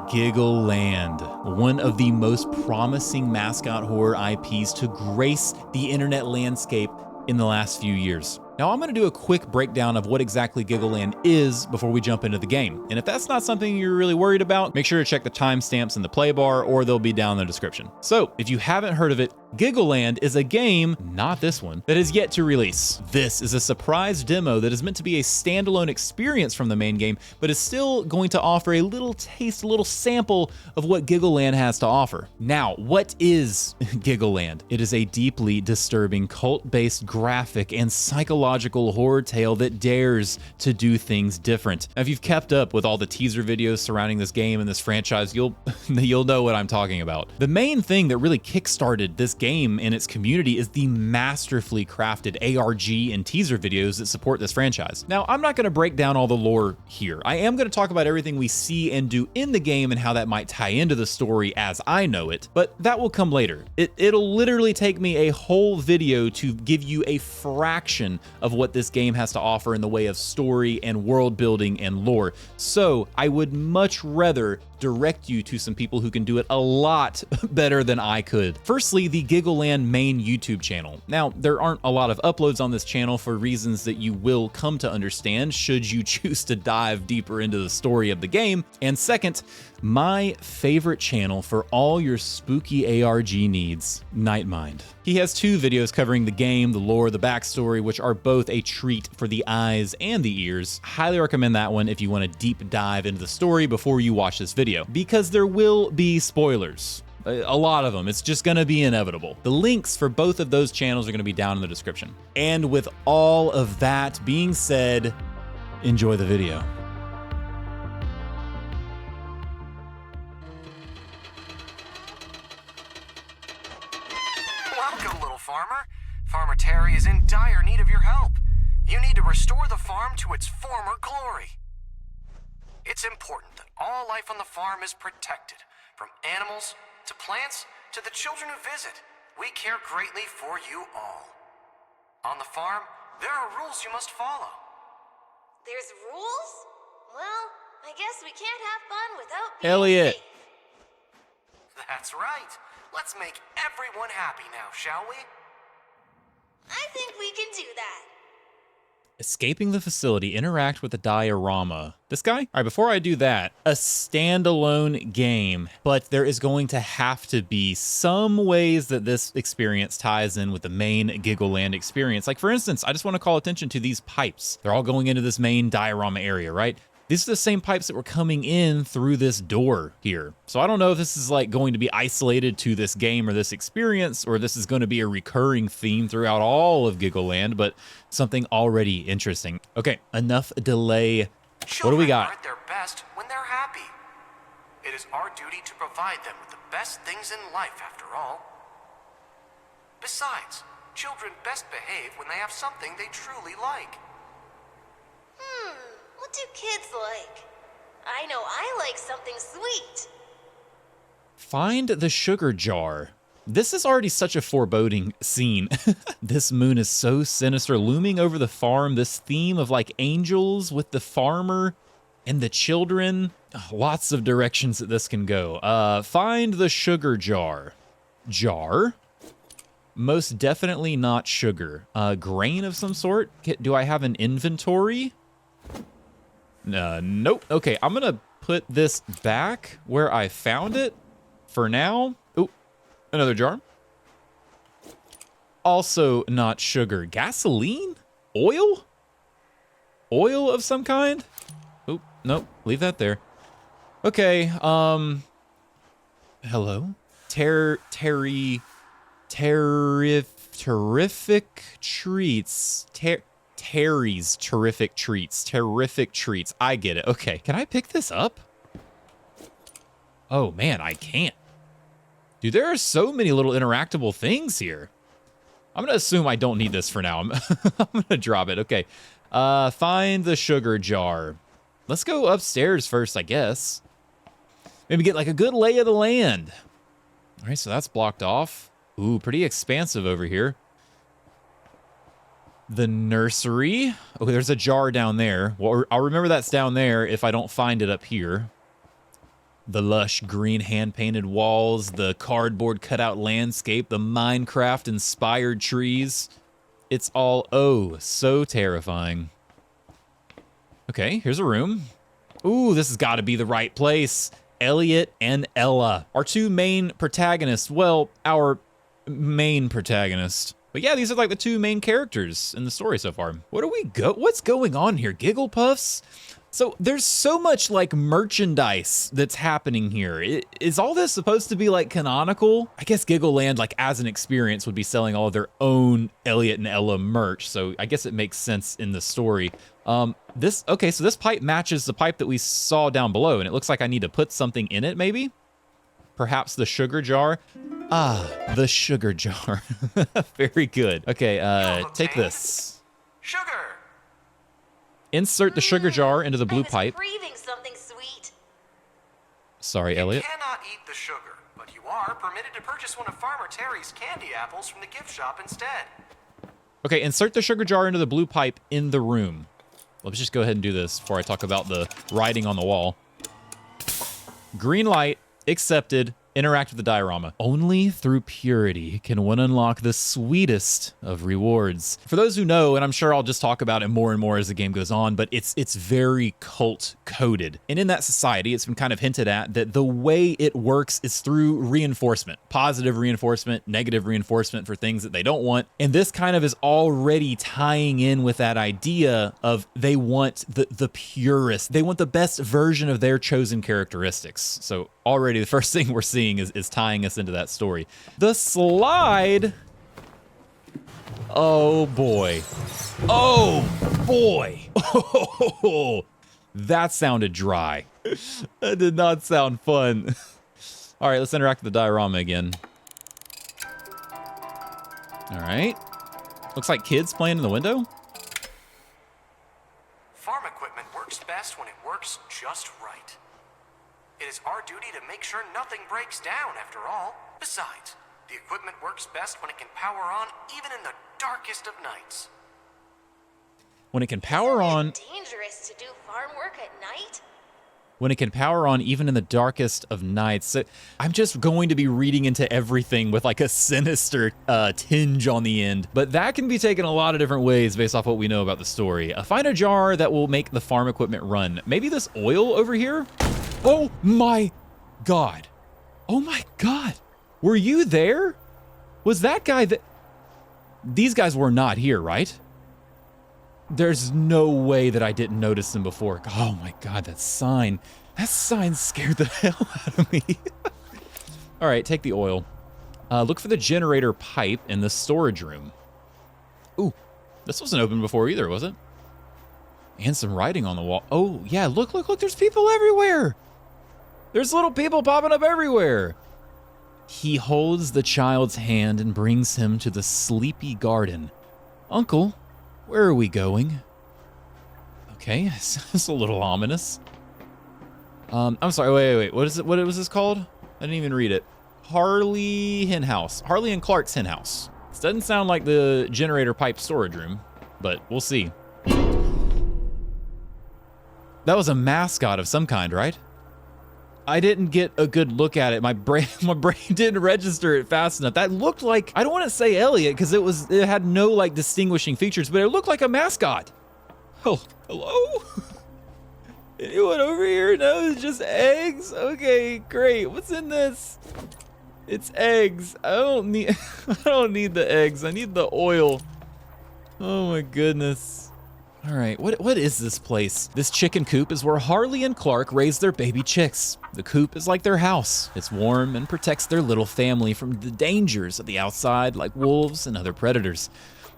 Giggleland, one of the most promising mascot horror IPs to grace the internet landscape in the last few years. Now, I'm going to do a quick breakdown of what exactly Giggleland is before we jump into the game. And if that's not something you're really worried about, make sure to check the timestamps in the play bar or they'll be down in the description. So, if you haven't heard of it, Giggleland is a game, not this one, that is yet to release. This is a surprise demo that is meant to be a standalone experience from the main game, but is still going to offer a little taste, a little sample of what Giggleland has to offer. Now, what is Giggleland? It is a deeply disturbing cult-based graphic and psychological horror tale that dares to do things different. Now, if you've kept up with all the teaser videos surrounding this game and this franchise, you'll know what I'm talking about. The main thing that really kickstarted this game and its community is the masterfully crafted ARG and teaser videos that support this franchise. Now, I'm not going to break down all the lore here. I am going to talk about everything we see and do in the game and how that might tie into the story as I know it, but that will come later. It'll literally take me a whole video to give you a fraction of what this game has to offer in the way of story and world building and lore. So I would much rather direct you to some people who can do it a lot better than I could. Firstly, the Giggleland main YouTube channel. Now, there aren't a lot of uploads on this channel for reasons that you will come to understand should you choose to dive deeper into the story of the game. And second, my favorite channel for all your spooky ARG needs, Nightmind. He has two videos covering the game, the lore, the backstory, which are both a treat for the eyes and the ears. Highly recommend that one if you want to deep dive into the story before you watch this video, because there will be spoilers. A lot of them. It's just going to be inevitable. The links for both of those channels are going to be down in the description. And with all of that being said, enjoy the video. Welcome, little farmer. Farmer Terry is in dire need of your help. You need to restore the farm to its former glory. It's important that all life on the farm is protected, from animals to plants to the children who visit. We care greatly for you all. On the farm, there are rules you must follow. There's rules? Well, I guess we can't have fun without being Elliot. safe. That's right. Let's make everyone happy now, shall we? I think we can do that. Escaping the facility, interact with the diorama. This guy? All right, before I do that, a standalone game, but there is going to have to be some ways that this experience ties in with the main Giggleland experience. Like, for instance, I just want to call attention to these pipes. They're all going into this main diorama area, right? These are the same pipes that were coming in through this door here. So I don't know if this is like going to be isolated to this game or this experience, or this is going to be a recurring theme throughout all of Giggleland, but something already interesting. Okay, enough delay. What do we got? Children are at their best when they're happy. It is our duty to provide them with the best things in life, after all. Besides, children best behave when they have something they truly like. What do kids like? I know I like something sweet. Find the sugar jar. This is already such a foreboding scene. This moon is so sinister, looming over the farm. This theme of like angels with the farmer and the children. Lots of directions that this can go. Find the sugar jar. Jar? Most definitely not sugar. Grain of some sort? Do I have an inventory? Nope. Okay, I'm gonna put this back where I found it for now. Oh, another jar. Also not sugar. Gasoline? Oil? Oil of some kind? Oh, nope. Leave that there. Okay, hello? Terrific treats. Terry's terrific treats. Terrific treats. I get it. Okay, can I pick this up? Oh man, I can't. Dude, there are so many little interactable things here. I'm gonna assume I don't need this for now. I'm gonna drop it. Okay. Find the sugar jar. Let's go upstairs first, I guess. Maybe get like a good lay of the land. All right, so that's blocked off. Ooh, pretty expansive over here. The nursery. Oh, there's a jar down there. Well, I'll remember that's down there if I don't find it up here. The lush green hand-painted walls, the cardboard cutout landscape, the Minecraft-inspired trees. It's all, oh, so terrifying. Okay, here's a room. Ooh, this has got to be the right place. Elliot and Ella, our two main protagonists. Well, our main protagonist. But yeah, these are like the two main characters in the story so far. What's going on here, Giggle Puffs? So there's so much like merchandise that's happening here. Is all this supposed to be like canonical? I guess Giggleland, like as an experience, would be selling all of their own Elliot and Ella merch. So I guess it makes sense in the story. Okay, so this pipe matches the pipe that we saw down below, and it looks like I need to put something in it, maybe? Perhaps the sugar jar? Ah, the sugar jar. Very good. Okay, take this. Sugar! Insert the sugar jar into the blue pipe. Craving something sweet. Sorry, Elliot. You cannot eat the sugar, but you are permitted to purchase one of Farmer Terry's candy apples from the gift shop instead. Okay, insert the sugar jar into the blue pipe in the room. Let's just go ahead and do this before I talk about the writing on the wall. Green light, accepted. Interact with the diorama. Only through purity can one unlock the sweetest of rewards. For those who know, and I'm sure I'll just talk about it more and more as the game goes on, but it's very cult coded. And in that society, it's been kind of hinted at that the way it works is through reinforcement. Positive reinforcement, negative reinforcement for things that they don't want. And this kind of is already tying in with that idea of they want the purest. They want the best version of their chosen characteristics. So already the first thing we're seeing is tying us into that story. The slide. Oh boy. Oh boy. Oh, that sounded dry. That did not sound fun. All right, let's interact with the diorama again. All right. Looks like kids playing in the window. Farm equipment works best when it works just right. It is our duty to make sure nothing breaks down, after all. Besides, the equipment works best when it can power on even in the darkest of nights. When it can power on... Dangerous to do farm work at night? When it can power on even in the darkest of nights. So I'm just going to be reading into everything with like a sinister tinge on the end. But that can be taken a lot of different ways based off what we know about the story. Find a jar that will make the farm equipment run. Maybe this oil over here? Oh my God. Oh my God. Were you there? Was that guy that... These guys were not here, right? There's no way that I didn't notice them before. Oh my God, that sign. That sign scared the hell out of me. All right, take the oil. Look for the generator pipe in the storage room. Ooh, this wasn't open before either, was it? And some writing on the wall. Oh yeah, look, there's people everywhere. There's little people popping up everywhere. He holds the child's hand and brings him to the sleepy garden. Uncle, where are we going? Okay, it's a little ominous. I'm sorry, wait. What is it? What was this called? I didn't even read it. Harley Hen House. Harley and Clark's Hen House. This doesn't sound like the generator pipe storage room, but we'll see. That was a mascot of some kind, right? I didn't get a good look at it. My brain didn't register it fast enough. That looked like, I don't want to say Elliot because it had no like distinguishing features, but it looked like a mascot. Oh, hello? Anyone over here? No, it's just eggs. Okay, great. What's in this? It's eggs. I don't need the eggs. I need the oil. Oh my goodness. All right, what is this place? This chicken coop is where Harley and Clark raise their baby chicks. The coop is like their house. It's warm and protects their little family from the dangers of the outside like wolves and other predators.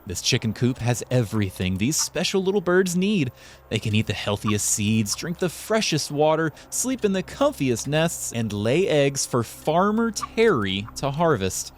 This chicken coop has everything these special little birds need. They can eat the healthiest seeds, drink the freshest water, sleep in the comfiest nests, and lay eggs for Farmer Terry to harvest.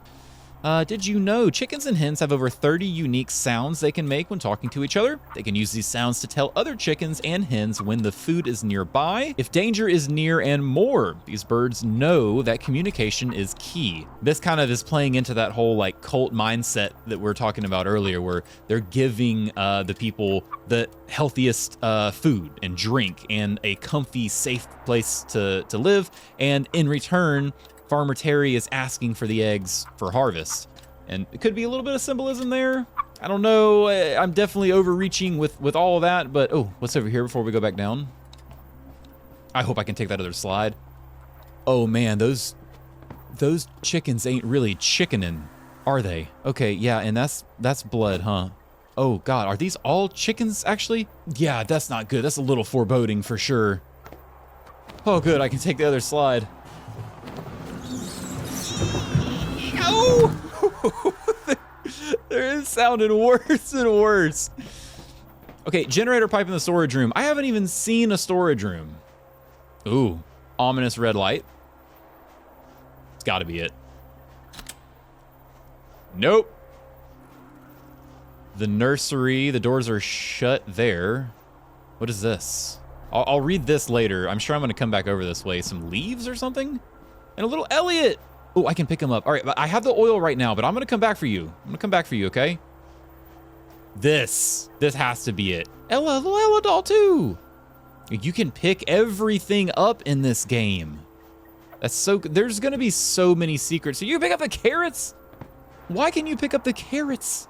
Did you know chickens and hens have over 30 unique sounds they can make when talking to each other? They can use these sounds to tell other chickens and hens when the food is nearby, if danger is near, and more. These birds know that communication is key. This kind of is playing into that whole like cult mindset that we were talking about earlier, where they're giving the people the healthiest food and drink and a comfy, safe place to live, and in return, Farmer Terry is asking for the eggs for harvest. And it could be a little bit of symbolism there. I don't know. I'm definitely overreaching with all of that, but oh, what's over here before we go back down? I hope I can take that other slide. Oh man, those chickens ain't really chickening, are they? Okay, yeah, and that's blood, huh? Oh God, are these all chickens actually? Yeah, that's not good. That's a little foreboding for sure. Oh good, I can take the other slide. Oh! They're sounding worse and worse. Okay, generator pipe in the storage room. I haven't even seen a storage room. Ooh, ominous red light. It's gotta be it. Nope. The nursery, the doors are shut there. What is this? I'll read this later. I'm sure I'm gonna come back over this way. Some leaves or something? And a little Elliot. Oh, I can pick him up. All right, I have the oil right now, but I'm gonna come back for you. I'm gonna come back for you, okay? This has to be it. Ella, little Ella doll too. You can pick everything up in this game. That's so good. There's gonna be so many secrets. So you can pick up the carrots? Why can you pick up the carrots?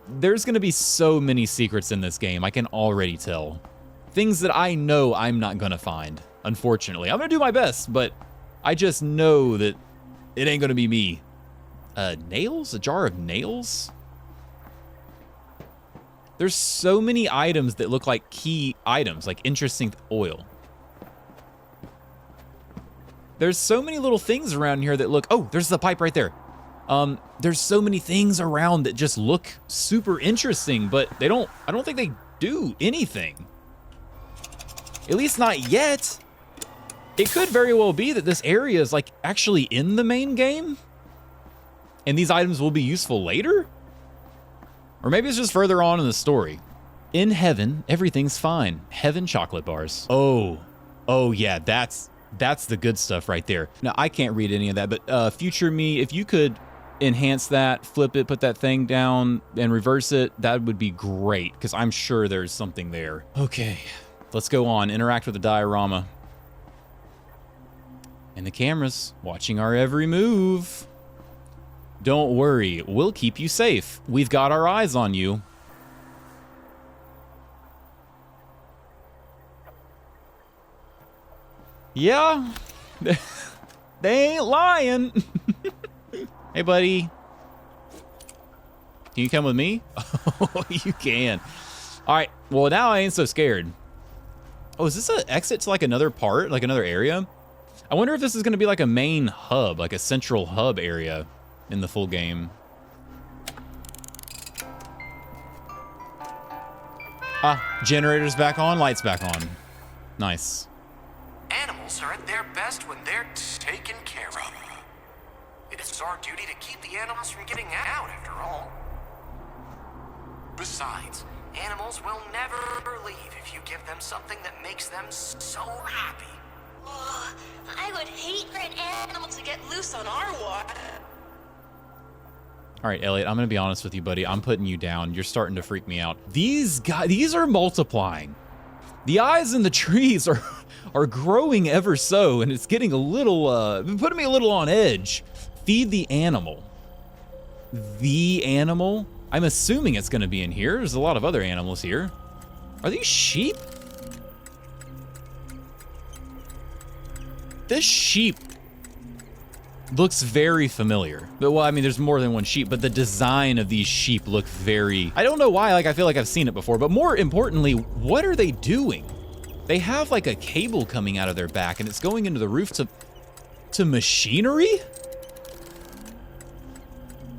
There's gonna be so many secrets in this game. I can already tell. Things that I know I'm not gonna find, unfortunately. I'm gonna do my best, but I just know that it ain't gonna be me. Nails? A jar of nails? There's so many items that look like key items, like interesting oil. There's so many little things around here that look, oh, there's the pipe right there. There's so many things around that just look super interesting, but I don't think they do anything. At least not yet. It could very well be that this area is like actually in the main game and these items will be useful later. Or maybe it's just further on in the story. In heaven, everything's fine. Heaven chocolate bars. Oh yeah, that's the good stuff right there. Now, I can't read any of that, but future me, if you could enhance that, flip it, put that thing down and reverse it, that would be great, because I'm sure there's something there. Okay, let's go on. Interact with the diorama. And the cameras watching our every move. Don't worry, we'll keep you safe. We've got our eyes on you. Yeah, they ain't lying. Hey, buddy. Can you come with me? Oh, you can. All right, well, now I ain't so scared. Oh, is this an exit to like another part, like another area? I wonder if this is gonna be like a main hub, like a central hub area in the full game. Ah, generator's back on, lights back on. Nice. Animals are at their best when they're taken care of. It is our duty to keep the animals from getting out, after all. Besides, animals will never leave if you give them something that makes them so happy. Oh, I would hate for an animal to get loose on our water. All right, Elliot, I'm gonna be honest with you, buddy. I'm putting you down. You're starting to freak me out. These guys, these are multiplying. The eyes in the trees are growing ever so, and it's getting a little, putting me a little on edge. Feed the animal. The animal? I'm assuming it's gonna be in here. There's a lot of other animals here. Are these sheep? This sheep looks very familiar. Well, I mean, there's more than one sheep, but the design of these sheep look very... I don't know why, like, I feel like I've seen it before, but more importantly, what are they doing? They have, like, a cable coming out of their back, and it's going into the roof to machinery?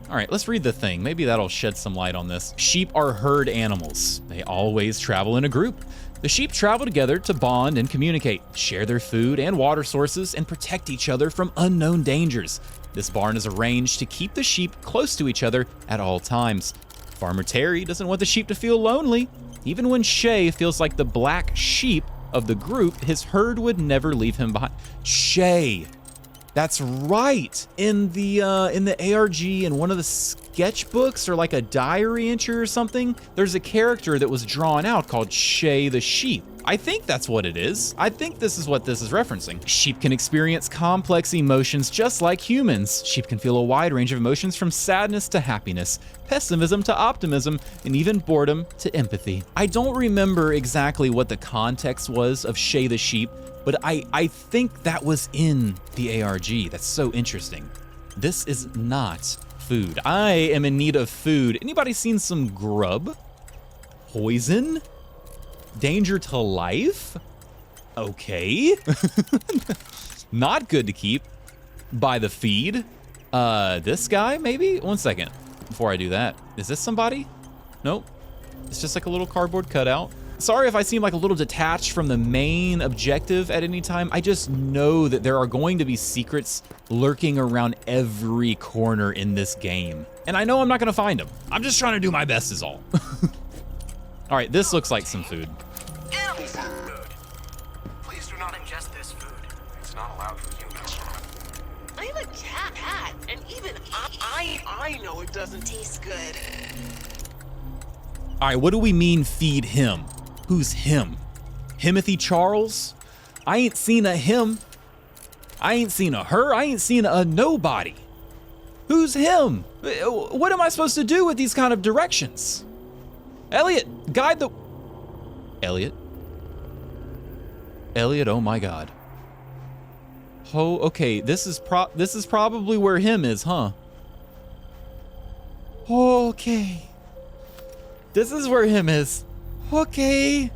All right, let's read the thing. Maybe that'll shed some light on this. Sheep are herd animals. They always travel in a group. The sheep travel together to bond and communicate, share their food and water sources, and protect each other from unknown dangers. This barn is arranged to keep the sheep close to each other at all times. Farmer Terry doesn't want the sheep to feel lonely. Even when Shay feels like the black sheep of the group, his herd would never leave him behind. Shay, that's right. In the ARG, in one of the sketchbooks or like a diary entry or something, there's a character that was drawn out called Shay the sheep. I think that's what it is. I think this is what this is referencing. Sheep can experience complex emotions just like humans. Sheep can feel a wide range of emotions from sadness to happiness, pessimism to optimism, and even boredom to empathy. I don't remember exactly what the context was of Shay the sheep, but I think that was in the ARG. That's so interesting. This is not food. I am in need of food. Anybody seen some grub? Poison? Danger to life? Okay. Not good to keep by the feed. This guy, maybe? One second before I do that. Is this somebody? Nope. It's just like a little cardboard cutout. Sorry if I seem like a little detached from the main objective at any time. I just know that there are going to be secrets lurking around every corner in this game. And I know I'm not gonna find them. I'm just trying to do my best is all. All right, this looks like some food. Ew, food. Please do not ingest this food. It's not allowed for humans. I'm a cat, and even I know it doesn't taste good. All right, what do we mean feed him? Who's him? Timothy Charles? I ain't seen a him. I ain't seen a her. I ain't seen a nobody. Who's him? What am I supposed to do with these kind of directions? Elliot, guide the... Elliot? Elliot, oh my God. Oh, okay, this is probably where him is, huh? Okay. This is where him is. Okay.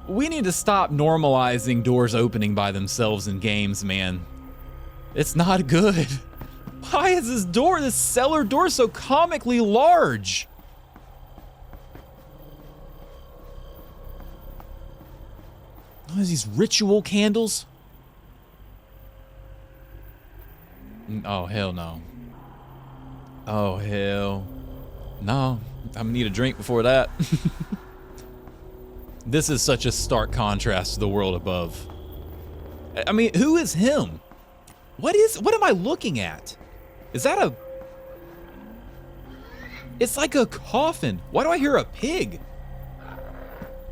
We need to stop normalizing doors opening by themselves in games, man. It's not good. Why is this cellar door so comically large? What are these ritual candles? Oh, hell no. Oh, hell no. I'm gonna need a drink before that. This is such a stark contrast to the world above. I mean, who is him? What am I looking at? Is that a... It's like a coffin. Why do I hear a pig?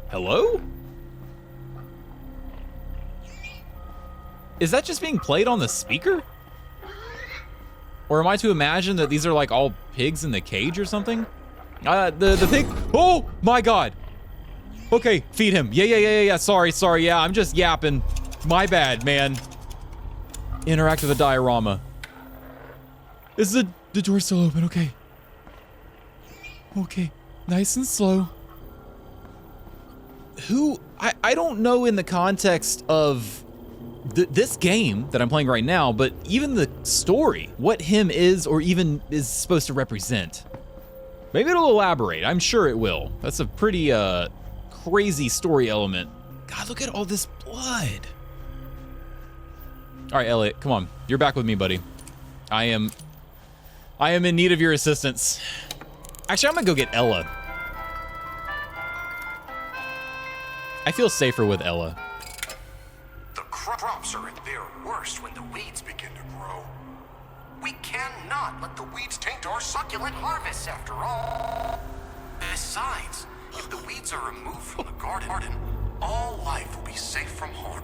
Hello? Is that just being played on the speaker? Or am I to imagine that these are like all pigs in the cage or something? The pig, oh my God. Okay, feed him. Yeah. Sorry, yeah, I'm just yapping. My bad, man. Interact with the diorama. Is the door still open? Okay. Okay, nice and slow. I don't know in the context of this game that I'm playing right now, but even the story, what him is or even is supposed to represent. Maybe it'll elaborate. I'm sure it will. That's a pretty crazy story element. God, look at all this blood. All right, Elliot, come on. You're back with me, buddy. I am in need of your assistance. Actually, I'm gonna go get Ella. I feel safer with Ella. The crops are at their worst when the weeds begin to grow. We cannot let the weeds taint our succulent harvests, after all. Besides, if the weeds are removed from the garden, all life will be safe from harm.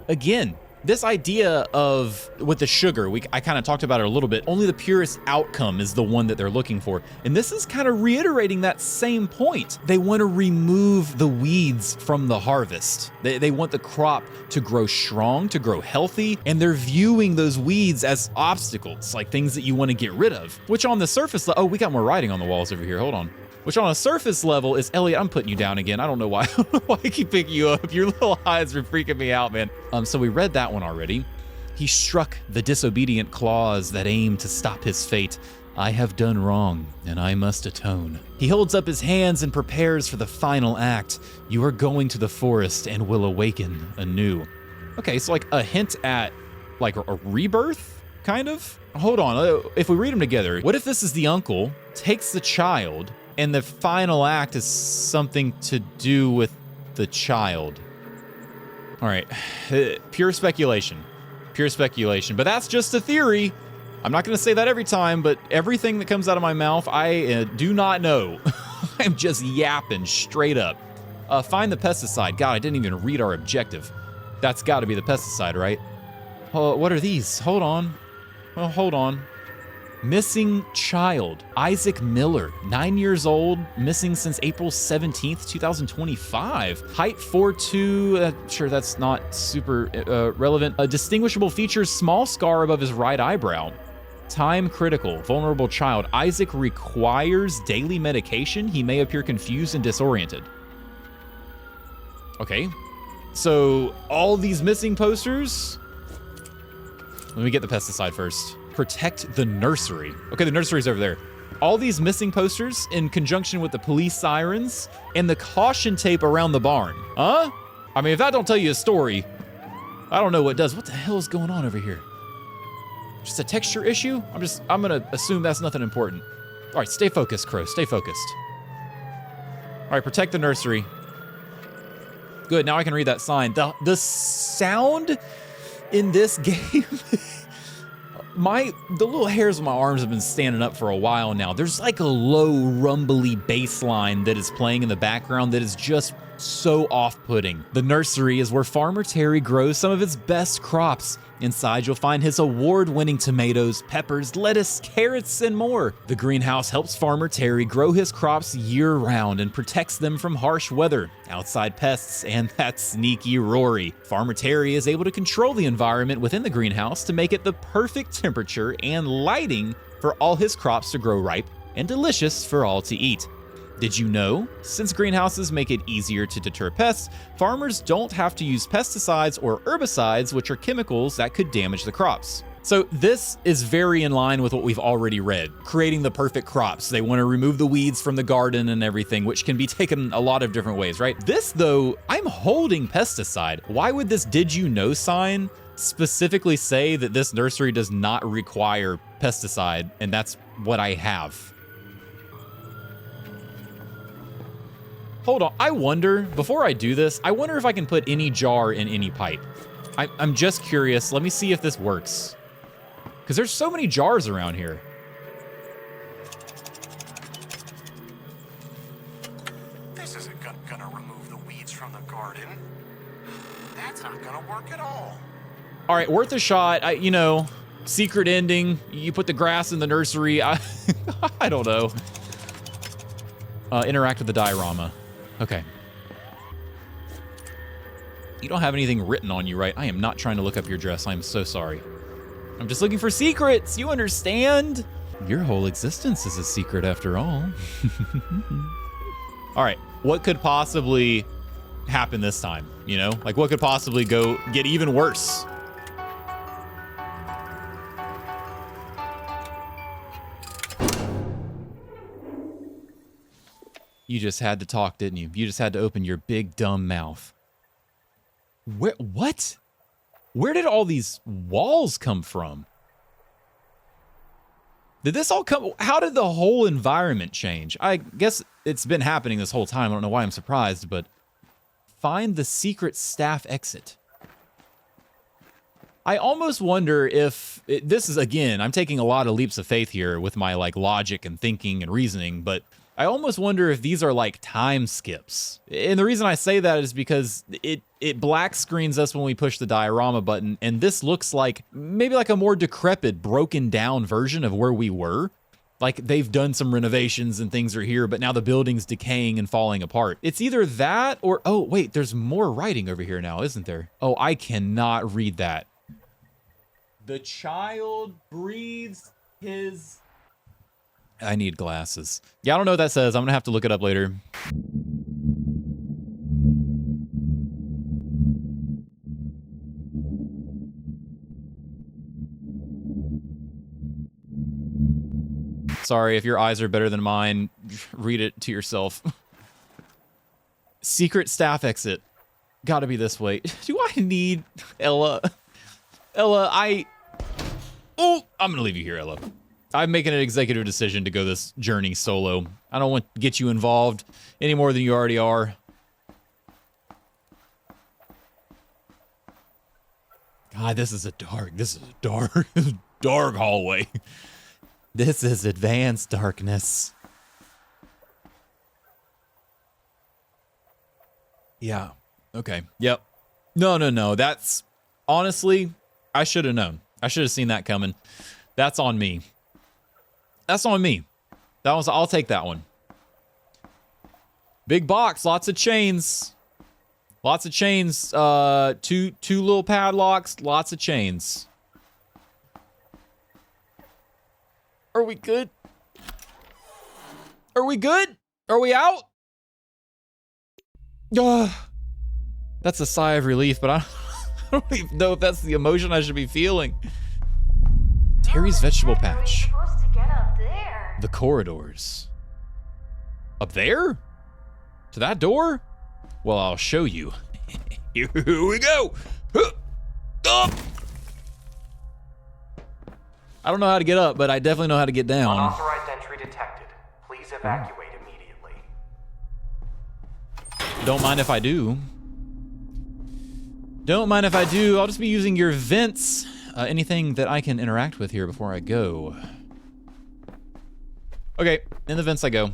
Again, this idea of with the sugar, I kind of talked about it a little bit. Only the purest outcome is the one that they're looking for. And this is kind of reiterating that same point. They want to remove the weeds from the harvest. They want the crop to grow strong, to grow healthy, and they're viewing those weeds as obstacles, like things that you want to get rid of, which on the surface, oh, we got more writing on the walls over here. Hold on. Which on a surface level is, Elliot, I'm putting you down again. I don't know why. I don't know why I keep picking you up. Your little eyes are freaking me out, man. So we read that one already. He struck the disobedient claws that aimed to stop his fate. I have done wrong, and I must atone. He holds up his hands and prepares for the final act. You are going to the forest and will awaken anew. Okay, so like a hint at like a rebirth, kind of? Hold on, if we read them together, what if this is the uncle, takes the child, and the final act is something to do with the child? All right, pure speculation, but that's just a theory. I'm not gonna say that every time, but everything that comes out of my mouth, I do not know. I'm just yapping straight up. Find the pesticide. God, I didn't even read our objective. That's gotta be the pesticide, right? Oh, what are these? Hold on. Oh, hold on. Missing child, Isaac Miller, 9 years old, missing since April 17th, 2025. Height 4'2", sure that's not super relevant. Distinguishable features, small scar above his right eyebrow. Time critical, vulnerable child. Isaac requires daily medication. He may appear confused and disoriented. Okay, so all these missing posters. Let me get the pesticide first. Protect the nursery. Okay, the nursery's over there. All these missing posters in conjunction with the police sirens and the caution tape around the barn. Huh? I mean, if that don't tell you a story, I don't know what does. What the hell is going on over here? Just a texture issue? I'm gonna assume that's nothing important. All right, stay focused, Qrow, stay focused. All right, protect the nursery. Good, now I can read that sign. The sound in this game, the little hairs on my arms have been standing up for a while now. There's like a low, rumbly bass line that is playing in the background that is just so off-putting. The nursery is where Farmer Terry grows some of his best crops. Inside, you'll find his award-winning tomatoes, peppers, lettuce, carrots, and more. The greenhouse helps Farmer Terry grow his crops year-round and protects them from harsh weather, outside pests, and that sneaky Rory. Farmer Terry is able to control the environment within the greenhouse to make it the perfect temperature and lighting for all his crops to grow ripe and delicious for all to eat. Did you know? Since greenhouses make it easier to deter pests, farmers don't have to use pesticides or herbicides, which are chemicals that could damage the crops. So this is very in line with what we've already read, creating the perfect crops. They want to remove the weeds from the garden and everything, which can be taken a lot of different ways, right? This though, I'm holding pesticide. Why would this did you know sign specifically say that this nursery does not require pesticide? And that's what I have. Hold on, I wonder, before I do this, I wonder if I can put any jar in any pipe. I'm just curious, let me see if this works. Because there's so many jars around here. This isn't gonna remove the weeds from the garden. That's not gonna work at all. All right, worth a shot. You know, secret ending, you put the grass in the nursery. I don't know. Interact with the diorama. Okay. You don't have anything written on you, right? I am not trying to look up your dress. I am so sorry. I'm just looking for secrets. You understand? Your whole existence is a secret after all. All right. What could possibly happen this time? You know, like what could possibly get even worse? You just had to talk, didn't you? You just had to open your big dumb mouth. What? Where did all these walls come from? Did this all come? How did the whole environment change? I guess it's been happening this whole time. I don't know why I'm surprised, but find the secret staff exit. I almost wonder if this is, again, I'm taking a lot of leaps of faith here with my like logic and thinking and reasoning, but I almost wonder if these are like time skips. And the reason I say that is because it black screens us when we push the diorama button, and this looks like maybe like a more decrepit, broken down version of where we were. Like they've done some renovations and things are here, but now the building's decaying and falling apart. It's either that or, oh wait, there's more writing over here now, isn't there? Oh, I cannot read that. The child breathes his... I need glasses. Yeah, I don't know what that says. I'm gonna have to look it up later. Sorry, if your eyes are better than mine, read it to yourself. Secret staff exit. Gotta be this way. Do I need Ella? Ella, Oh, I'm gonna leave you here, Ella. I'm making an executive decision to go this journey solo. I don't want to get you involved any more than you already are. God, this is a dark hallway. This is advanced darkness. Yeah. Okay. Yep. No. That's honestly, I should have known. I should have seen that coming. That's on me. That's on me. I'll take that one. Big box, lots of chains. Lots of chains. Two little padlocks, lots of chains. Are we good? Are we good? Are we out? That's a sigh of relief, but I don't even know if that's the emotion I should be feeling. Terry's vegetable patch. The corridors. Up there? To that door? Well, I'll show you. Here we go. Up. I don't know how to get up, but I definitely know how to get down. Unauthorized entry detected. Please evacuate immediately. Don't mind if I do. Don't mind if I do. I'll just be using your vents. Anything that I can interact with here before I go. Okay, in the vents I go.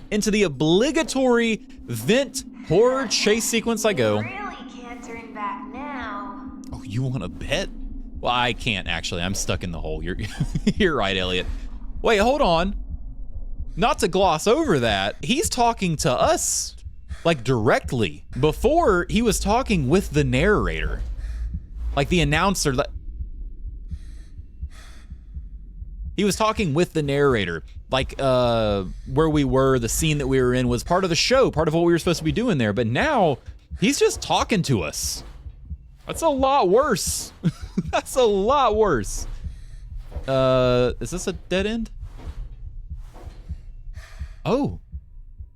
Into the obligatory vent horror chase sequence I go. Really can't turn back now. Oh, you want to bet? Well, I can't actually. I'm stuck in the hole. You're right, Elliot. Wait, hold on. Not to gloss over that, he's talking to us, like, directly. Before, he was talking with the narrator. Like the announcer. He was talking with the narrator. Like, where we were, the scene that we were in was part of the show, part of what we were supposed to be doing there. But now, he's just talking to us. That's a lot worse. That's a lot worse. Is this a dead end? Oh,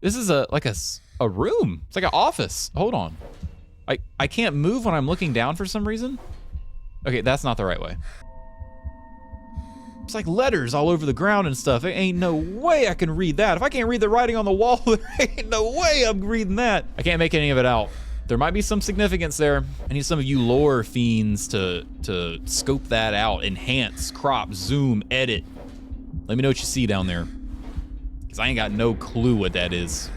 this is like a room. It's like an office. Hold on. I can't move when I'm looking down for some reason. Okay, that's not the right way. It's like letters all over the ground and stuff. There ain't no way I can read that. If I can't read the writing on the wall, there ain't no way I'm reading that. I can't make any of it out. There might be some significance there. I need some of you lore fiends to scope that out, enhance, crop, zoom, edit. Let me know what you see down there, because I ain't got no clue what that is.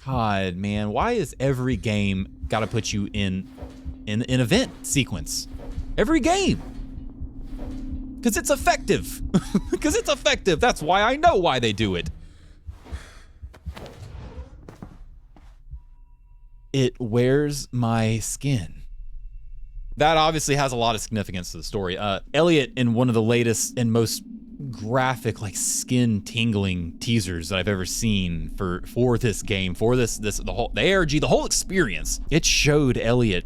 God, man, why is every game gotta put you in an event sequence? Every game. Because it's effective. Because it's effective. That's why I know why they do it. It wears my skin. That obviously has a lot of significance to the story. Elliot, in one of the latest and most graphic, like skin tingling teasers that I've ever seen for this game, for the ARG, the whole experience, it showed Elliot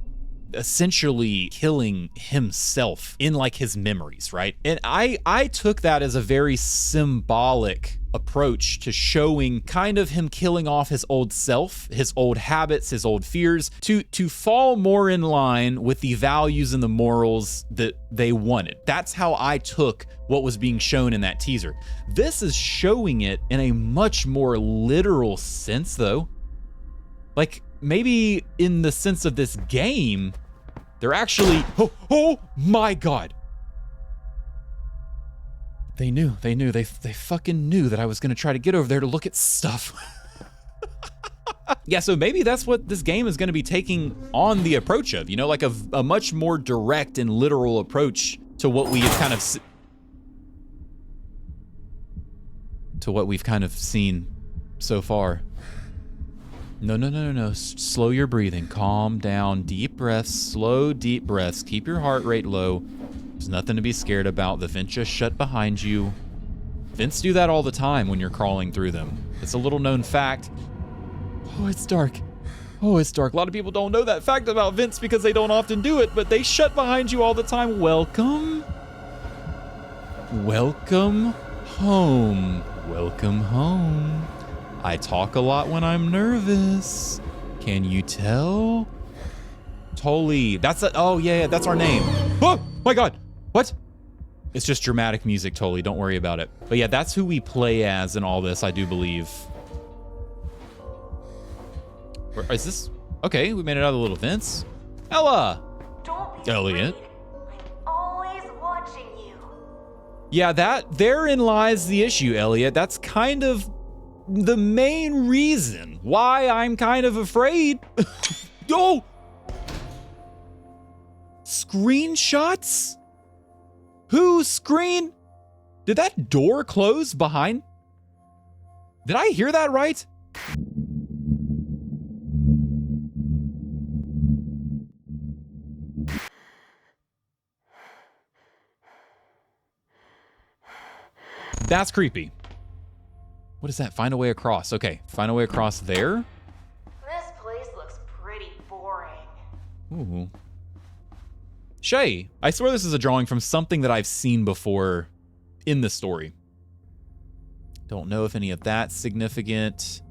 essentially killing himself in like his memories, right? And I took that as a very symbolic approach to showing kind of him killing off his old self, his old habits, his old fears, to fall more in line with the values and the morals that they wanted. That's how I took what was being shown in that teaser. This is showing it in a much more literal sense though. Like maybe in the sense of this game, they're actually, oh my God. They knew, they fucking knew that I was gonna try to get over there to look at stuff. Yeah, so maybe that's what this game is gonna be taking on the approach of, you know, like a much more direct and literal approach to what we have kind of seen so far. No. Slow your breathing. Calm down. Deep breaths. Slow, deep breaths. Keep your heart rate low. There's nothing to be scared about. The vent just shut behind you. Vents do that all the time when you're crawling through them. It's a little known fact. Oh, it's dark. Oh, it's dark. A lot of people don't know that fact about vents because they don't often do it, but they shut behind you all the time. Welcome Welcome home. Welcome home. I talk a lot when I'm nervous. Can you tell? Tolie. Oh yeah, that's our name. Oh my God. What? It's just dramatic music, Tolie. Don't worry about it. But yeah, that's who we play as in all this, I do believe. Where is this? Okay, we made it out of the little vents. Ella. Don't be Elliot. afraid. I'm always watching you. Yeah, therein lies the issue, Elliot. That's kind of the main reason why I'm kind of afraid. Oh! Screenshots? Whose screen? Did that door close behind? Did I hear that right? That's creepy. What is that? Find a way across. Okay, find a way across there. This place looks pretty boring. Ooh. Shay, I swear this is a drawing from something that I've seen before in the story. Don't know if any of that's significant.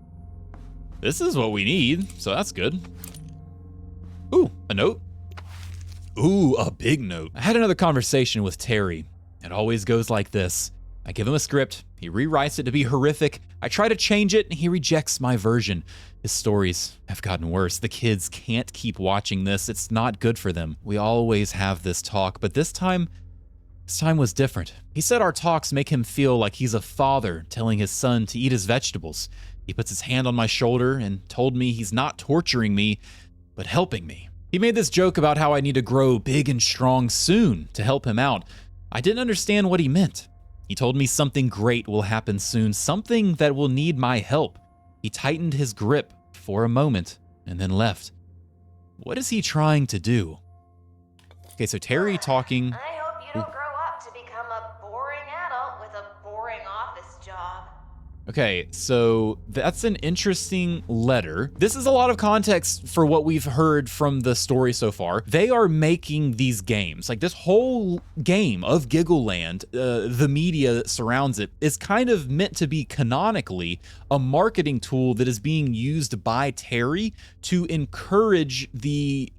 This is what we need, so that's good. Ooh, a note. Ooh, a big note. I had another conversation with Terry. It always goes like this. I give him a script, he rewrites it to be horrific, I try to change it, and he rejects my version. His stories have gotten worse. The kids can't keep watching this. It's not good for them. We always have this talk, but this time was different. He said our talks make him feel like he's a father telling his son to eat his vegetables. He puts his hand on my shoulder and told me he's not torturing me, but helping me. He made this joke about how I need to grow big and strong soon to help him out. I didn't understand what he meant. He told me something great will happen soon, something that will need my help. He tightened his grip for a moment and then left. What is he trying to do? Okay, so Terry talking. I hope you don't grow up to become a boring adult with a boring office job. Okay, so that's an interesting letter. This is a lot of context for what we've heard from the story so far. They are making these games. Like this whole game of Giggleland, the media that surrounds it, is kind of meant to be canonically a marketing tool that is being used by Terry to encourage the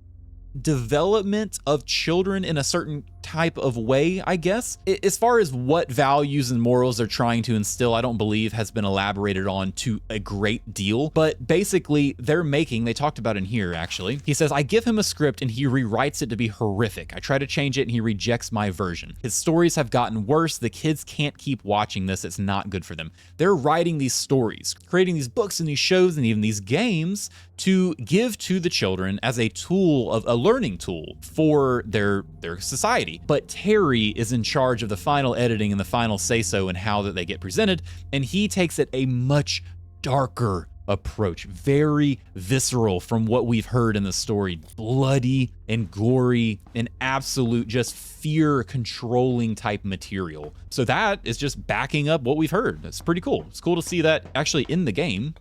development of children in a certain type of way, I guess. As far as what values and morals they're trying to instill, I don't believe has been elaborated on to a great deal, but basically they talked about in here actually. He says, I give him a script and he rewrites it to be horrific. I try to change it and he rejects my version. His stories have gotten worse. The kids can't keep watching this. It's not good for them. They're writing these stories, creating these books and these shows and even these games to give to the children as a tool, of a learning tool for their society. But Terry is in charge of the final editing and the final say-so and how that they get presented, and he takes it a much darker approach, very visceral from what we've heard in the story, bloody and gory and absolute just fear-controlling type material. So that is just backing up what we've heard. It's pretty cool. It's cool to see that actually in the game.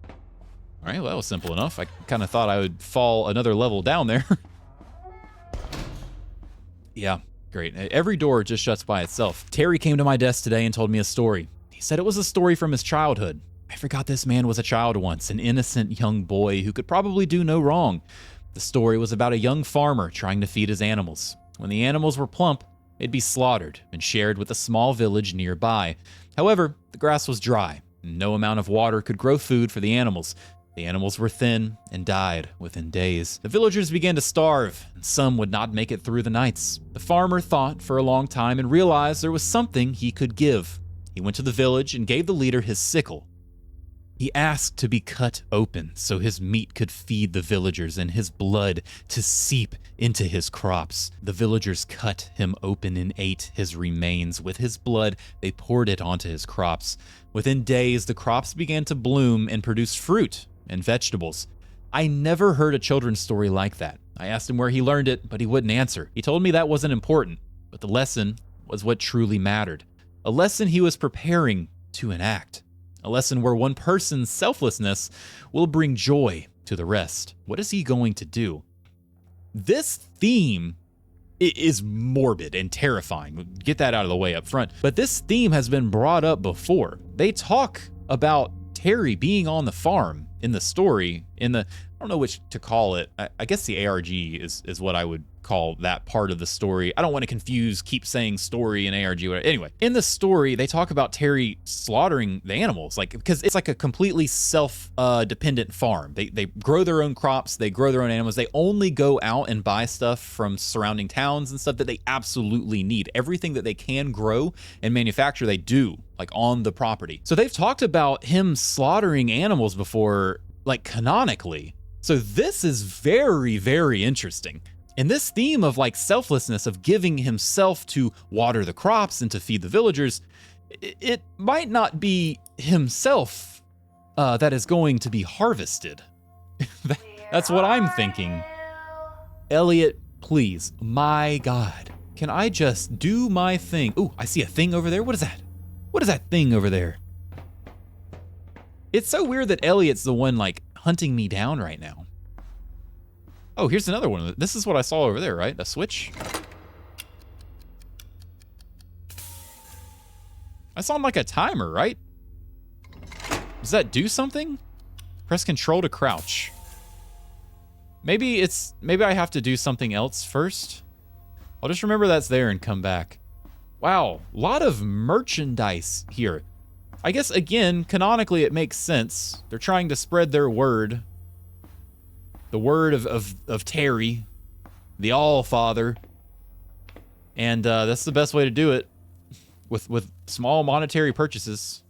All right, well, that was simple enough. I kind of thought I would fall another level down there. Yeah, great. Every door just shuts by itself. Terry came to my desk today and told me a story. He said it was a story from his childhood. I forgot this man was a child once, an innocent young boy who could probably do no wrong. The story was about a young farmer trying to feed his animals. When the animals were plump, they'd be slaughtered and shared with a small village nearby. However, the grass was dry, and no amount of water could grow food for the animals. The animals were thin and died within days. The villagers began to starve, and some would not make it through the nights. The farmer thought for a long time and realized there was something he could give. He went to the village and gave the leader his sickle. He asked to be cut open so his meat could feed the villagers and his blood to seep into his crops. The villagers cut him open and ate his remains. With his blood, they poured it onto his crops. Within days, the crops began to bloom and produce fruit and vegetables. I never heard a children's story like that. I asked him where he learned it, but he wouldn't answer. He told me that wasn't important, but the lesson was what truly mattered. A lesson he was preparing to enact. A lesson where one person's selflessness will bring joy to the rest. What is he going to do? This theme is morbid and terrifying. Get that out of the way up front. But this theme has been brought up before. They talk about Terry being on the farm in the story, I don't know which to call it. I guess the ARG is what I would call that part of the story. I don't want to keep saying story and ARG. Anyway, in the story, they talk about Terry slaughtering the animals, like, because it's like a completely self-dependent farm. They grow their own crops, they grow their own animals. They only go out and buy stuff from surrounding towns and stuff that they absolutely need. Everything that they can grow and manufacture, they do, like, on the property. So they've talked about him slaughtering animals before, like, canonically. So this is very, very interesting. And this theme of, like, selflessness, of giving himself to water the crops and to feed the villagers, it might not be himself that is going to be harvested. That's what I'm thinking. Elliot, please, my God, can I just do my thing? Ooh, I see a thing over there. What is that? What is that thing over there? It's so weird that Elliot's the one, like, hunting me down right now. Oh, here's another one. This is what I saw over there, right? A switch? I saw like a timer, right? Does that do something? Press control to crouch. Maybe I have to do something else first. I'll just remember that's there and come back. Wow, a lot of merchandise here. I guess, again, canonically it makes sense. They're trying to spread their word. The word of Terry, the All-Father. And that's the best way to do it, with small monetary purchases.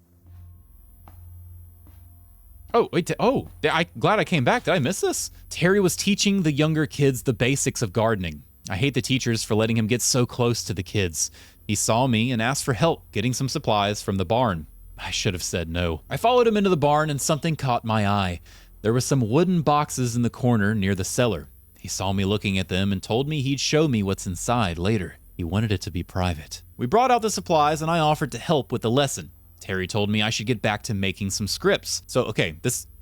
Oh, wait, I'm glad I came back. Did I miss this? Terry was teaching the younger kids the basics of gardening. I hate the teachers for letting him get so close to the kids. He saw me and asked for help getting some supplies from the barn. I should have said no. I followed him into the barn and something caught my eye. There were some wooden boxes in the corner near the cellar. He saw me looking at them and told me he'd show me what's inside later. He wanted it to be private. We brought out the supplies and I offered to help with the lesson. Terry told me I should get back to making some scripts. So, okay,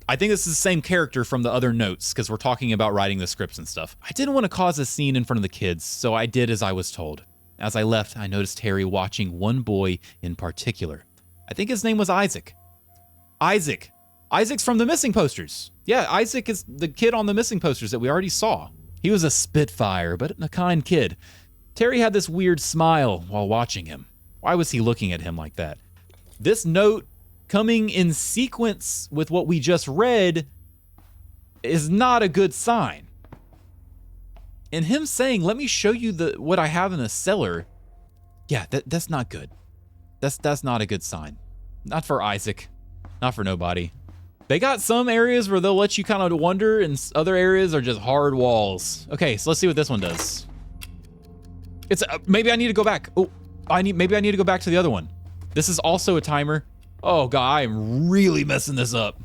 I think this is the same character from the other notes, because we're talking about writing the scripts and stuff. I didn't want to cause a scene in front of the kids, so I did as I was told. As I left, I noticed Terry watching one boy in particular. I think his name was Isaac. Isaac's from the missing posters. Yeah, Isaac is the kid on the missing posters that we already saw. He was a spitfire, but a kind kid. Terry had this weird smile while watching him. Why was he looking at him like that? This note, coming in sequence with what we just read, is not a good sign. And him saying, let me show you what I have in the cellar, yeah, that's not good. That's not a good sign. Not for Isaac. Not for nobody. They got some areas where they'll let you kind of wonder, and other areas are just hard walls. Okay, so let's see what this one does. It's maybe I need to go back. Oh, maybe I need to go back to the other one. This is also a timer. Oh God, I am really messing this up.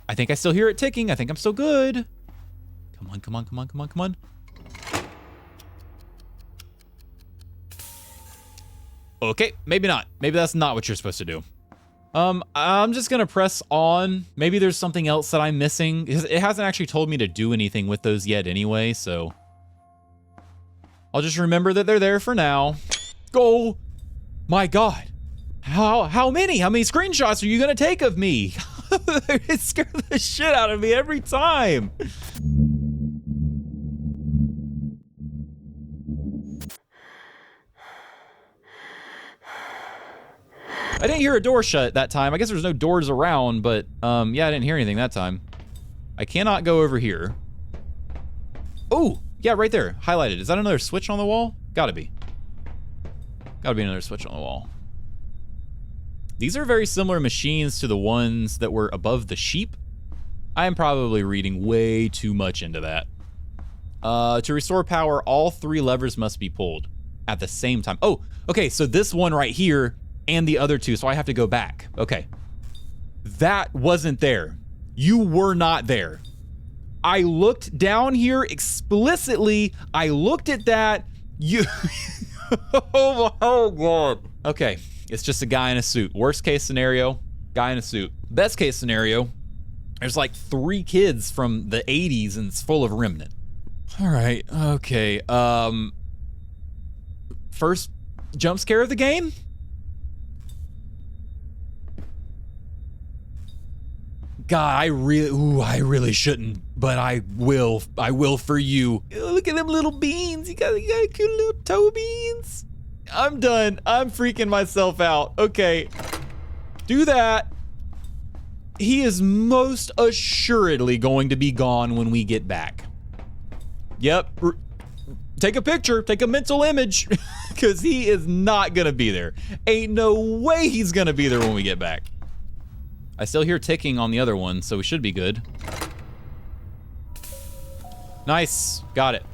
I think I still hear it ticking. I think I'm still good. Come on, come on, come on, come on, come on. Okay, maybe not. Maybe that's not what you're supposed to do. I'm just gonna press on. Maybe there's something else that I'm missing. It hasn't actually told me to do anything with those yet anyway, so I'll just remember that they're there for now. Oh my God. How many screenshots are you gonna take of me? It scares the shit out of me every time. I didn't hear a door shut that time. I guess there's no doors around, but yeah, I didn't hear anything that time. I cannot go over here. Oh, yeah, right there, highlighted. Is that another switch on the wall? Gotta be. Gotta be another switch on the wall. These are very similar machines to the ones that were above the sheep. I am probably reading way too much into that. To restore power, all 3 levers must be pulled at the same time. Oh, okay, so this one right here and the other 2, so I have to go back. Okay. That wasn't there. You were not there. I looked down here explicitly. I looked at that. You... oh God. Okay, it's just a guy in a suit. Worst case scenario, guy in a suit. Best case scenario, there's like 3 kids from the 80s and it's full of remnant. All right, okay. first jump scare of the game? God, I really shouldn't, but I will for you. Look at them little beans. You got cute little toe beans. I'm done. I'm freaking myself out. Okay, do that. He is most assuredly going to be gone when we get back. Yep. Take a picture, take a mental image, because he is not gonna be there. Ain't no way he's gonna be there when we get back. I still hear ticking on the other one, so we should be good. Nice, got it.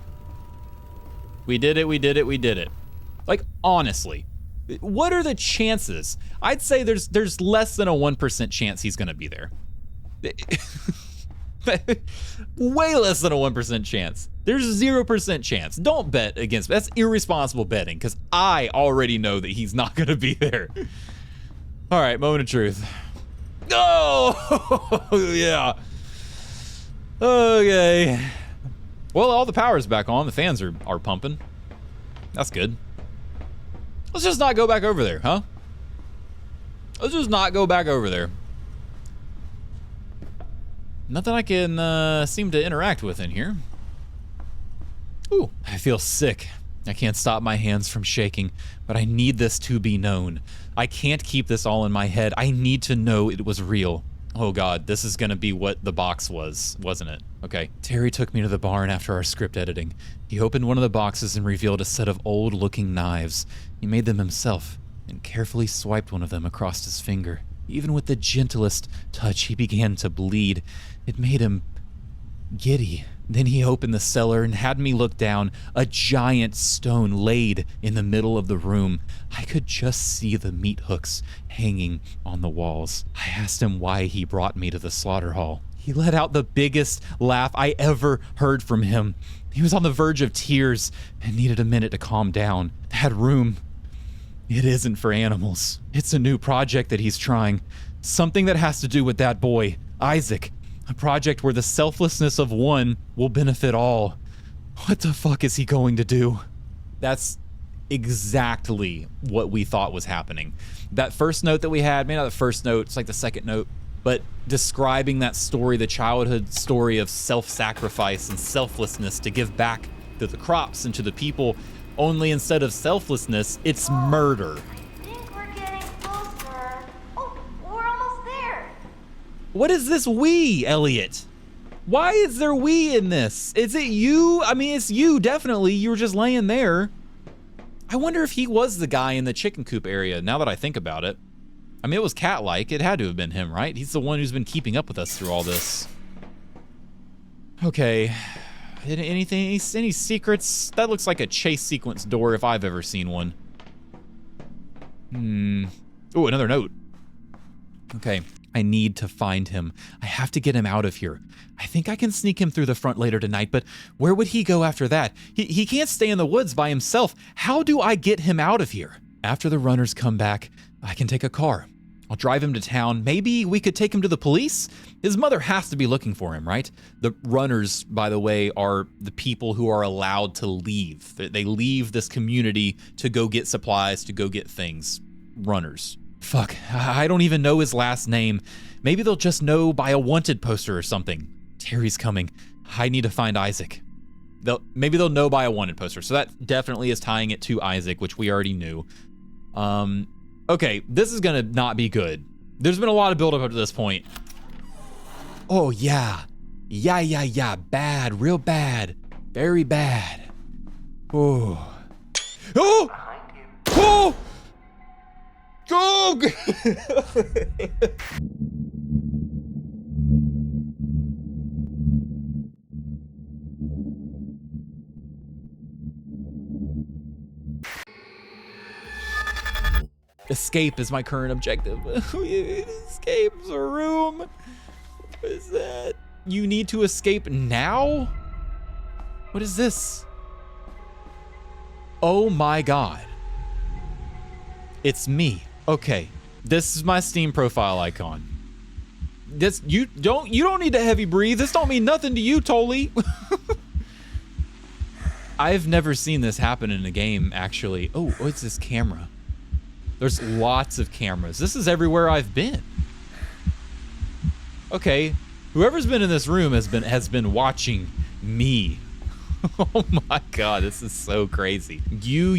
We did it, we did it, we did it. Like, honestly, what are the chances? I'd say there's less than a 1% chance he's gonna be there. Way less than a 1% chance. There's a 0% chance. Don't bet against me. That's irresponsible betting, because I already know that he's not gonna be there. All right, moment of truth. Oh, yeah. Okay. Well, all the power's back on. The fans are pumping. That's good. Let's just not go back over there, huh? Let's just not go back over there. Nothing I can seem to interact with in here. Ooh, I feel sick. I can't stop my hands from shaking, but I need this to be known. I can't keep this all in my head. I need to know it was real. Oh God, this is gonna be what the box was, wasn't it? Okay, Terry took me to the barn after our script editing. He opened one of the boxes and revealed a set of old-looking knives. He made them himself and carefully swiped one of them across his finger. Even with the gentlest touch, he began to bleed. It made him giddy. Then he opened the cellar and had me look down. A giant stone laid in the middle of the room. I could just see the meat hooks hanging on the walls. I asked him why he brought me to the slaughter hall. He let out the biggest laugh I ever heard from him. He was on the verge of tears and needed a minute to calm down. That room, it isn't for animals. It's a new project that he's trying. Something that has to do with that boy, Isaac. A project where the selflessness of one will benefit all. What the fuck is he going to do? That's exactly what we thought was happening. That first note that we had, maybe not the first note, it's like the second note, but describing that story, the childhood story of self-sacrifice and selflessness to give back to the crops and to the people, only instead of selflessness, it's murder. I think we're getting closer. Oh, we're almost there. What is this we, Elliot? Why is there we in this? Is it you? I mean, it's you, definitely. You were just laying there. I wonder if he was the guy in the chicken coop area, now that I think about it. I mean, it was cat-like. It had to have been him, right? He's the one who's been keeping up with us through all this. Okay. Anything, any secrets? That looks like a chase sequence door if I've ever seen one. Oh, another note. Okay. I need to find him. I have to get him out of here. I think I can sneak him through the front later tonight, but where would he go after that? He can't stay in the woods by himself. How do I get him out of here? After the runners come back, I can take a car. I'll drive him to town. Maybe we could take him to the police? His mother has to be looking for him, right? The runners, by the way, are the people who are allowed to leave. They leave this community to go get supplies, to go get things. Runners. Fuck, I don't even know his last name. Maybe they'll just know by a wanted poster or something. Terry's coming. I need to find Isaac. Maybe they'll know by a wanted poster. So that definitely is tying it to Isaac, which we already knew. Okay, this is gonna not be good. There's been a lot of buildup up to this point. Oh yeah. Yeah. Bad, real bad. Very bad. Oh. Oh! Oh! Go! Escape is my current objective. Escape the room. What is that? You need to escape now? What is this? Oh my God. It's me. Okay, this is my Steam profile icon. This you don't need to heavy breathe. This don't mean nothing to you, Tolie. I've never seen this happen in a game, actually. Oh, what's this camera? There's lots of cameras. This is everywhere I've been. Okay, whoever's been in this room has been watching me. Oh my god, this is so crazy. You.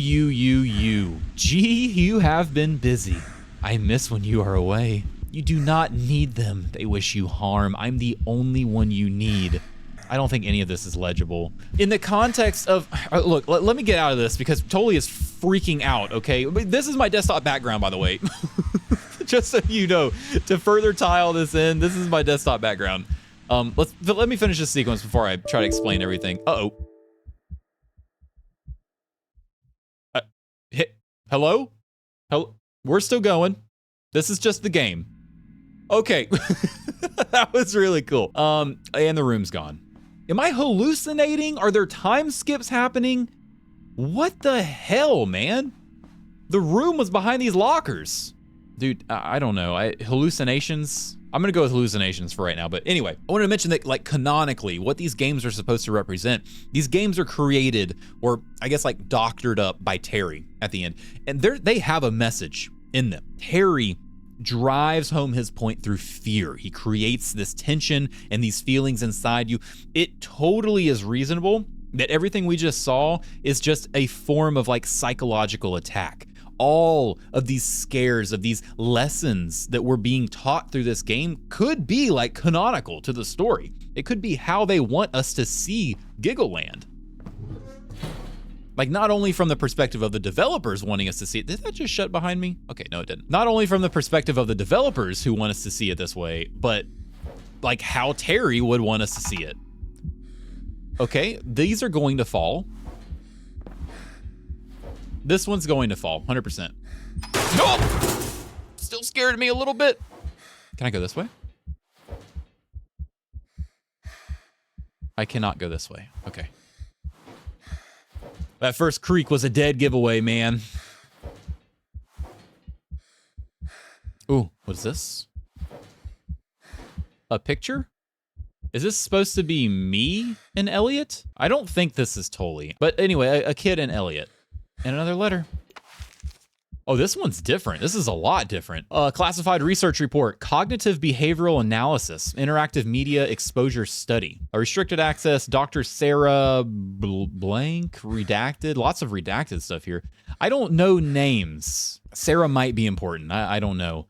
Gee, you have been busy. I miss when you are away. You do not need them. They wish you harm. I'm the only one you need. I don't think any of this is legible. In the context of, look, let me get out of this because Tolie is freaking out, okay? This is my desktop background, by the way. Just so you know, to further tie all this in, this is my desktop background. Let me finish this sequence before I try to explain everything. Uh-oh. Hello? Hello? We're still going. This is just the game. Okay. That was really cool. And the room's gone. Am I hallucinating? Are there time skips happening? What the hell, man? The room was behind these lockers. Dude, I don't know. Hallucinations? I'm gonna go with hallucinations for right now, but anyway, I wanted to mention that, like, canonically, what these games are supposed to represent. These games are created, or I guess like doctored up by Terry at the end, and they have a message in them. Terry drives home his point through fear. He creates this tension and these feelings inside you. It totally is reasonable that everything we just saw is just a form of like psychological attack. All of these scares, of these lessons that we're being taught through this game could be like canonical to the story. It could be how they want us to see Giggleland. Like, not only from the perspective of the developers wanting us to see it. Did that just shut behind me? Okay, no, it didn't. Not only from the perspective of the developers who want us to see it this way, but like how Terry would want us to see it. Okay, these are going to fall. This one's going to fall, 100%. Nope! Still scared me a little bit. Can I go this way? I cannot go this way. Okay. That first creak was a dead giveaway, man. Ooh, what is this? A picture? Is this supposed to be me and Elliot? I don't think this is Tolie. But anyway, a kid and Elliot. And another letter. Oh, this one's different. This is a lot different. Classified research report, cognitive behavioral analysis, interactive media exposure study. A restricted access, Dr. Sarah blank, redacted, lots of redacted stuff here. I don't know names. Sarah might be important. I don't know.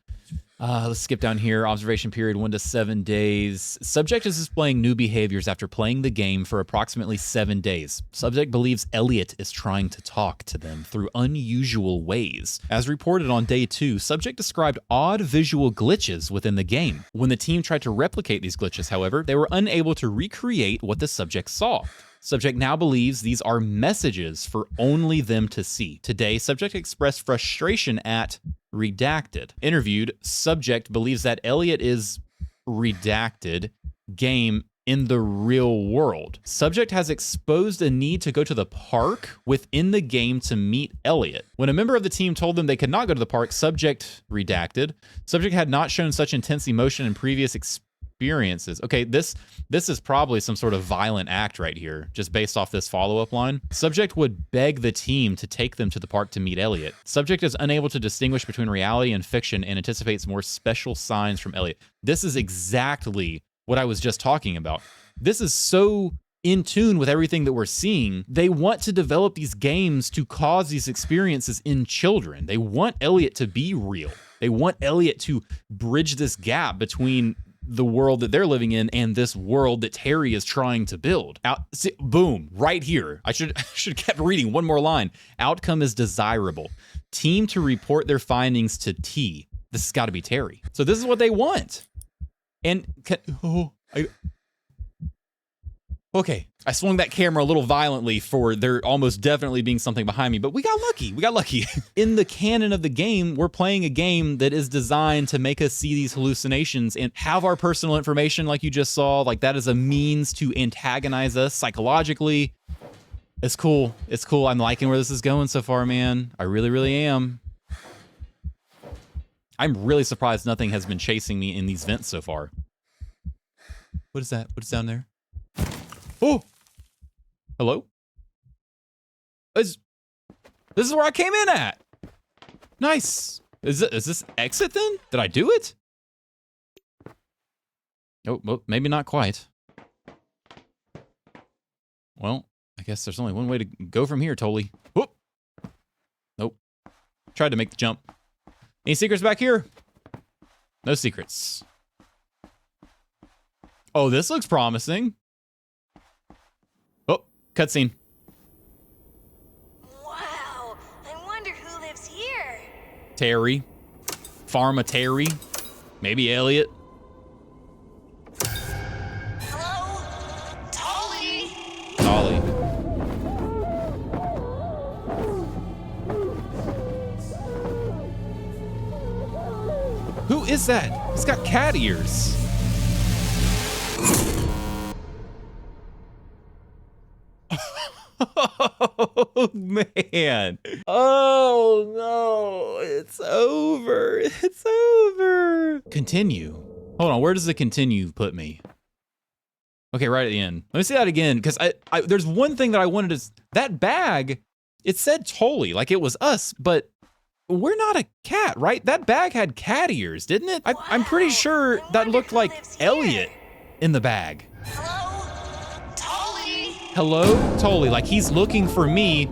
Let's skip down here. Observation period 1 to 7 days. Subject is displaying new behaviors after playing the game for approximately 7 days. Subject believes Elliot is trying to talk to them through unusual ways. As reported on day 2, subject described odd visual glitches within the game. When the team tried to replicate these glitches, however, they were unable to recreate what the subject saw. Subject now believes these are messages for only them to see. Today, subject expressed frustration at redacted. Interviewed, subject believes that Elliot is redacted game in the real world. Subject has exposed a need to go to the park within the game to meet Elliot. When a member of the team told them they could not go to the park, subject redacted. Subject had not shown such intense emotion in previous experiences. Okay, this is probably some sort of violent act right here, just based off this follow-up line. Subject would beg the team to take them to the park to meet Elliot. Subject is unable to distinguish between reality and fiction and anticipates more special signs from Elliot. This is exactly what I was just talking about. This is so in tune with everything that we're seeing. They want to develop these games to cause these experiences in children. They want Elliot to be real. They want Elliot to bridge this gap between the world that they're living in and this world that Terry is trying to build. See, boom, right here. I should have kept reading one more line. Outcome is desirable. Team to report their findings to T. This has got to be Terry. So this is what they want. And okay, I swung that camera a little violently for there almost definitely being something behind me, but we got lucky. We got lucky. In the canon of the game, we're playing a game that is designed to make us see these hallucinations and have our personal information like you just saw. Like, that is a means to antagonize us psychologically. It's cool. It's cool. I'm liking where this is going so far, man. I really, really am. I'm really surprised nothing has been chasing me in these vents so far. What is that? What's down there? Oh! Hello? This is where I came in at. Nice. Is this exit then? Did I do it? Oh, well, maybe not quite. Well, I guess there's only one way to go from here, Tolie. Whoop. Nope. Tried to make the jump. Any secrets back here? No secrets. Oh, this looks promising. Oh, cutscene. Wow, I wonder who lives here. Terry. Pharma Terry. Maybe Elliot. Hello? Tolie? Tolie. Who is that? He's got cat ears. Oh, man. Oh, no. It's over. It's over. Continue. Hold on. Where does the continue put me? Okay, right at the end. Let me see that again, because there's one thing that I wanted to... That bag, it said Tolie, like it was us, but we're not a cat, right? That bag had cat ears, didn't it? I'm pretty sure that looked like Elliot in the bag. Hello? Tolie? Hello, Tolie, like he's looking for me.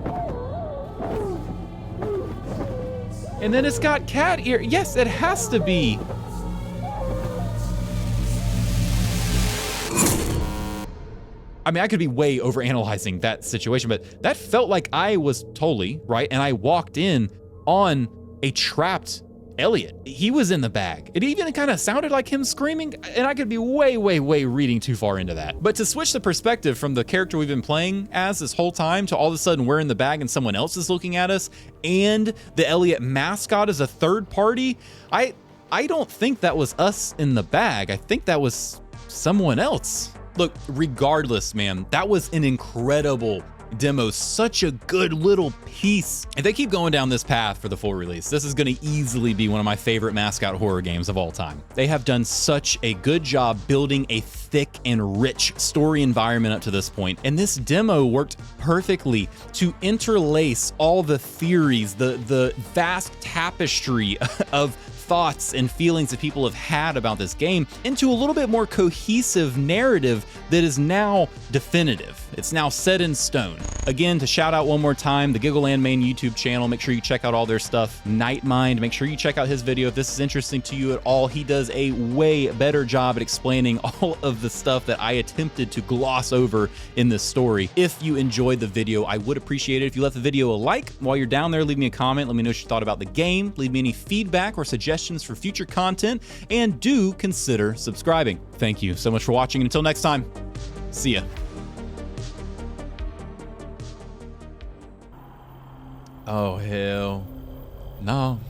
And then it's got cat ear. Yes, it has to be. I mean, I could be way overanalyzing that situation, but that felt like I was Tolie, right? And I walked in on a trapped Elliot. He was in the bag. It even kind of sounded like him screaming, and I could be way reading too far into that. But to switch the perspective from the character we've been playing as this whole time to all of a sudden we're in the bag and someone else is looking at us, and the Elliot mascot is a third party, I don't think that was us in the bag. I think that was someone else. Look, regardless, man, that was an incredible demo, such a good little piece. If they keep going down this path for the full release, this is going to easily be one of my favorite mascot horror games of all time. They have done such a good job building a thick and rich story environment up to this point, and this demo worked perfectly to interlace all the theories, the vast tapestry of thoughts and feelings that people have had about this game into a little bit more cohesive narrative that is now definitive. It's now set in stone. Again, to shout out one more time, the Giggleland main YouTube channel, make sure you check out all their stuff. Nightmind, make sure you check out his video if this is interesting to you at all. He does a way better job at explaining all of the stuff that I attempted to gloss over in this story. If you enjoyed the video, I would appreciate it if you left the video a like. While you're down there, leave me a comment. Let me know what you thought about the game. Leave me any feedback or suggestions for future content, and do consider subscribing. Thank you so much for watching, and until next time, see ya. Oh, hell no.